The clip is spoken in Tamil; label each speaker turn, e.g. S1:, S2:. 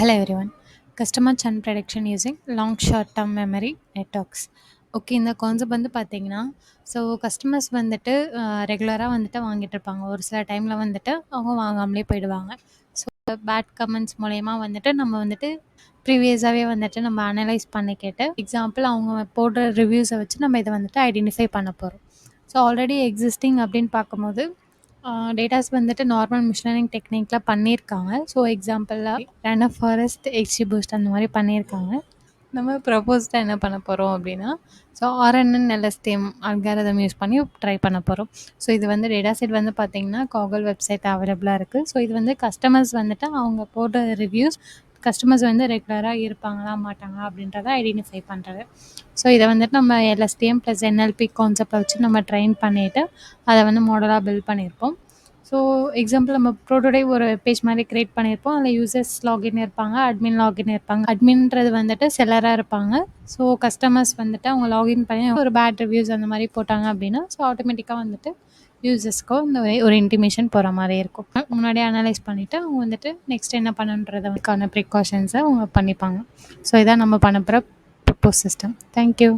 S1: Hello everyone. Customer churn prediction using long short term memory networks. Okay. இந்த கான்செப்ட் வந்து பார்த்தீங்கன்னா, கஸ்டமர்ஸ் வந்துட்டு ரெகுலரா வந்துட்டு வாங்கிட்டுருப்பாங்க. ஒரு சில டைம்ல வந்துட்டு அவங்க வாங்காமலே போயிடுவாங்க. ஸோ பேட் கமெண்ட்ஸ் மூலியமா வந்துட்டு நம்ம வந்துட்டு ப்ரீவியஸாவே வந்துட்டு நம்ம அனலைஸ் பண்ணிக்கிட்டு, எக்ஸாம்பிள் அவங்க போடுற ரிவ்யூஸ வச்சு நம்ம இத வந்துட்டு ஐடென்டிஃபை பண்ண போறோம். ஸோ ஆல்ரெடி எக்ஸிஸ்டிங் அப்படின்னு பார்க்கும்போது, டேட்டாஸ் வந்துட்டு நார்மல் மிஷின் லேர்னிங் டெக்னிக்ல பண்ணியிருக்காங்க. ஸோ எக்ஸாம்பிளா ரன் அ ஃபாரஸ்ட், XGBoost அந்த மாரி பண்ணியிருக்காங்க. நம்ம ப்ரொபோஸ்டா என்ன பண்ண போறோம் அப்படின்னா, RNN, LSTM அல்காரிதம் யூஸ் பண்ணி ட்ரை பண்ண போறோம். ஸோ இது வந்து டேட்டா செட் வந்து பார்த்தீங்கன்னா, Google வெப்சைட் அவைலபிளா இருக்கு. ஸோ இது வந்து கஸ்டமர்ஸ் வந்துட்டு அவங்க போடுற ரிவ்யூஸ், கஸ்டமர்ஸ் வந்து ரெகுலரா இருப்பாங்களா, மாட்டாங்களா அப்படின்றத ஐடென்டிஃபை பண்றது. ஸோ இத வந்துட்டு நம்ம LSTM + NLP கான்செப்ட்ட வச்சு நம்ம ட்ரெயின் பண்ணிட்டு, அத வந்து மாடலா பில்ட் பண்ணியிருப்போம். ஸோ எக்ஸாம்பிள் நம்ம ப்ரோடோடைப் ஒரு பேஜ் மாரி கிரியேட் பண்ணியிருப்போம். அதில யூசர்ஸ் லாகின் இருப்பாங்க, அட்மின் லாகின் இருப்பாங்க. அட்மின்றது வந்துட்டு செல்லரா இருப்பாங்க. ஸோ கஸ்டமர்ஸ் வந்துட்டு அவங்க லாகின் பண்ணி ஒரு பேட் ரிவ்யூஸ் அந்த மாரி போட்டாங்க அப்படின்னா, ஆட்டோமேட்டிக்கா வந்துட்டு யூசர்ஸ்க்கோ இந்த ஒரு இன்டிமேஷன் போற மாரி இருக்கும். முன்னாடியே அனலைஸ் பண்ணிட்டு, அவங்க வந்துட்டு நெக்ஸ்ட் என்ன பண்ணணுன்றதுக்கான ப்ரிகாஷன்ஸ அவங்க பண்ணிப்பாங்க. ஸோ இதான் நம்ம பண்ண போற ப்ரொபோஸ் சிஸ்டம். Thank you.